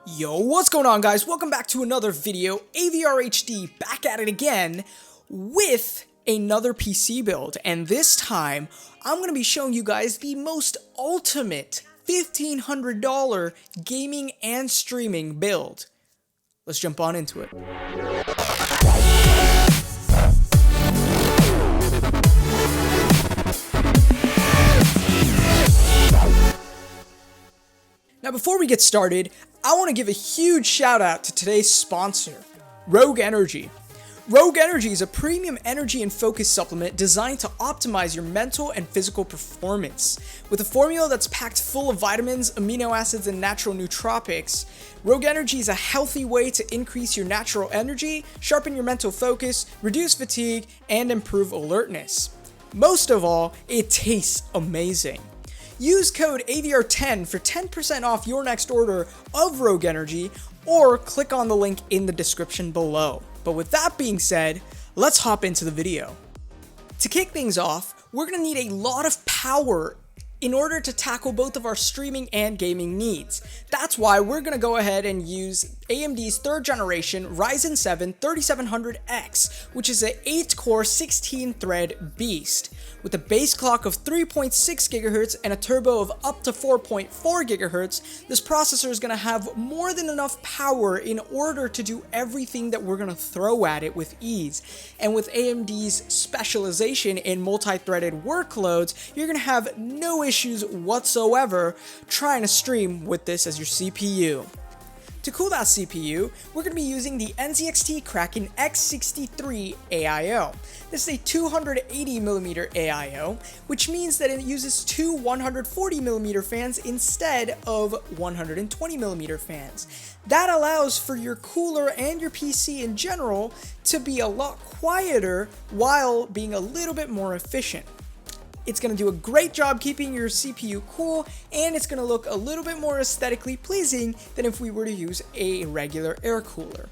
Yo, what's going on, guys? Welcome back to another video. AVR HD back at it again with another PC build, and this time I'm going to be showing you guys the most ultimate $1,500 gaming and streaming build. Let's jump on into it. Now, before we get started, I want to give a huge shout out to today's sponsor, Rogue Energy. Rogue Energy is a premium energy and focus supplement designed to optimize your mental and physical performance. With a formula that's packed full of vitamins, amino acids, and natural nootropics, Rogue Energy is a healthy way to increase your natural energy, sharpen your mental focus, reduce fatigue, and improve alertness. Most of all, it tastes amazing. Use code AVR10 for 10% off your next order of Rogue Energy, or click on the link in the description below. But with that being said, let's hop into the video. To kick things off, we're going to need a lot of power in order to tackle both of our streaming and gaming needs. That's why we're going to go ahead and use AMD's 3rd generation Ryzen 7 3700X, which is an 8-core 16-thread beast. With a base clock of 3.6 GHz and a turbo of up to 4.4 GHz, this processor is going to have more than enough power in order to do everything that we're going to throw at it with ease. And with AMD's specialization in multi-threaded workloads, you're going to have no issues whatsoever trying to stream with this as your CPU. To cool that CPU, we're going to be using the NZXT Kraken X63 AIO. This is a 280mm AIO, which means that it uses two 140mm fans instead of 120mm fans. That allows for your cooler and your PC in general to be a lot quieter while being a little bit more efficient. It's going to do a great job keeping your CPU cool, and it's going to look a little bit more aesthetically pleasing than if we were to use a regular air cooler.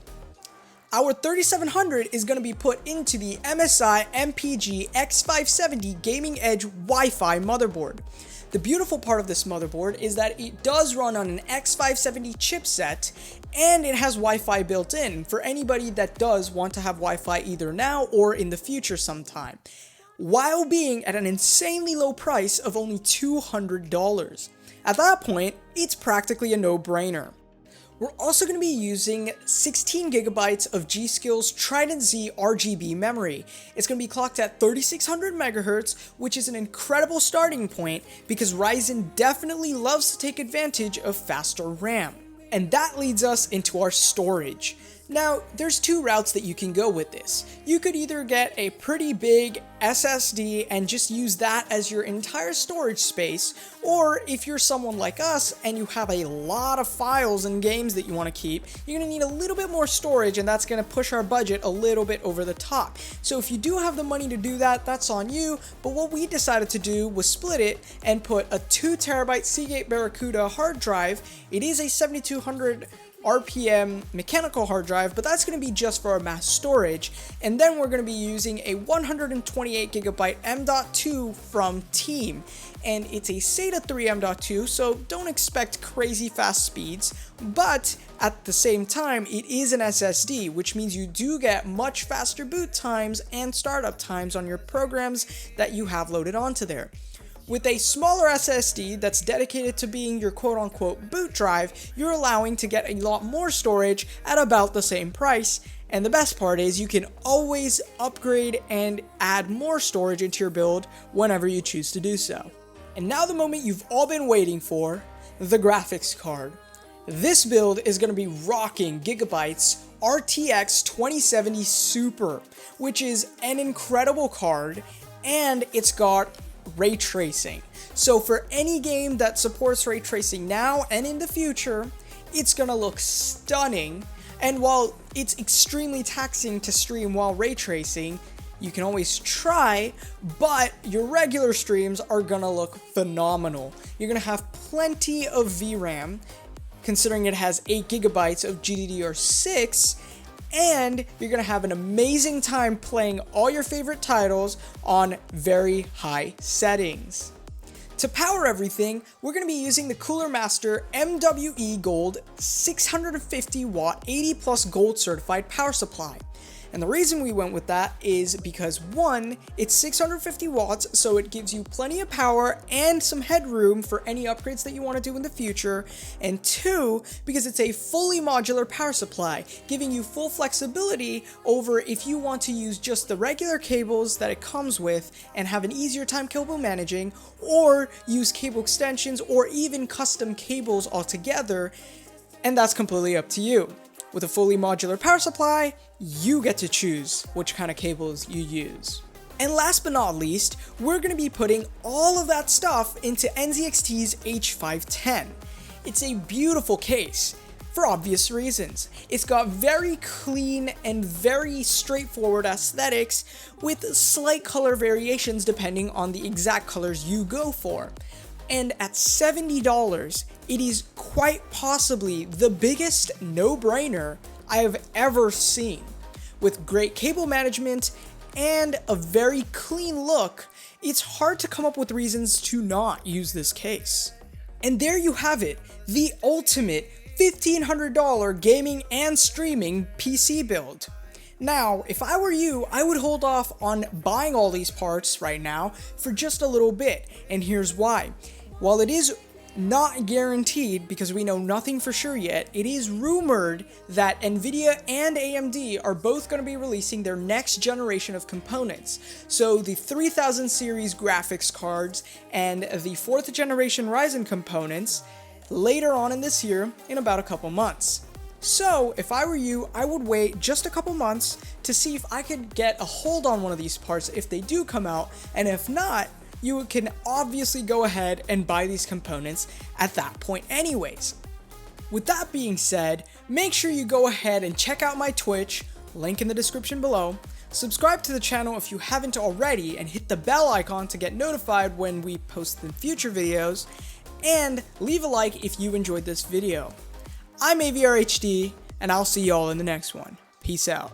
Our 3700 is going to be put into the MSI MPG X570 Gaming Edge Wi-Fi motherboard. The beautiful part of this motherboard is that it does run on an X570 chipset, and it has Wi-Fi built in for anybody that does want to have Wi-Fi either now or in the future sometime, while being at an insanely low price of only $200. At that point, it's practically a no-brainer. We're also going to be using 16GB of G.Skill's Trident Z RGB memory. It's going to be clocked at 3600 MHz, which is an incredible starting point because Ryzen definitely loves to take advantage of faster RAM. And that leads us into our storage. Now, there's two routes that you can go with this. You could either get a pretty big SSD and just use that as your entire storage space, or if you're someone like us and you have a lot of files and games that you want to keep, you're going to need a little bit more storage, and that's going to push our budget a little bit over the top. So if you do have the money to do that, that's on you, but what we decided to do was split it and put a 2TB Seagate Barracuda hard drive. It is a 7200 RPM mechanical hard drive, but that's going to be just for our mass storage. And then we're going to be using a 128GB M.2 from Team, and it's a SATA 3 M.2, so don't expect crazy fast speeds, but at the same time it is an SSD, which means you do get much faster boot times and startup times on your programs that you have loaded onto there. With a smaller SSD that's dedicated to being your quote-unquote boot drive, you're allowing to get a lot more storage at about the same price, and the best part is you can always upgrade and add more storage into your build whenever you choose to do so. And now the moment you've all been waiting for, the graphics card. This build is going to be rocking Gigabyte's RTX 2070 Super, which is an incredible card, and it's got ray tracing. So for any game that supports ray tracing now and in the future, it's gonna look stunning. And while it's extremely taxing to stream while ray tracing, you can always try, but your regular streams are gonna look phenomenal. You're gonna have plenty of VRAM, considering it has 8GB of GDDR6, and you're going to have an amazing time playing all your favorite titles on very high settings. To power everything, we're going to be using the Cooler Master MWE Gold 650 watt 80 plus gold certified power supply. And the reason we went with that is because one, it's 650 watts, so it gives you plenty of power and some headroom for any upgrades that you want to do in the future, and two, because it's a fully modular power supply, giving you full flexibility over if you want to use just the regular cables that it comes with and have an easier time cable managing, or use cable extensions or even custom cables altogether, and that's completely up to you. With a fully modular power supply, you get to choose which kind of cables you use. And last but not least, we're going to be putting all of that stuff into NZXT's H510. It's a beautiful case, for obvious reasons. It's got very clean and very straightforward aesthetics with slight color variations depending on the exact colors you go for. And at $70, it is quite possibly the biggest no-brainer I have ever seen. With great cable management and a very clean look, it's hard to come up with reasons to not use this case. And there you have it, the ultimate $1,500 gaming and streaming PC build. Now, if I were you, I would hold off on buying all these parts right now for just a little bit, and here's why. While it is not guaranteed, because we know nothing for sure yet, it is rumored that Nvidia and AMD are both going to be releasing their next generation of components. So the 3000 series graphics cards and the 4th generation Ryzen components later on in this year in about a couple months. So if I were you, I would wait just a couple months to see if I could get a hold on one of these parts if they do come out, and if not, you can obviously go ahead and buy these components at that point anyways. With that being said, make sure you go ahead and check out my Twitch, link in the description below, subscribe to the channel if you haven't already, and hit the bell icon to get notified when we post the future videos, and leave a like if you enjoyed this video. I'm AVRHD, and I'll see y'all in the next one. Peace out.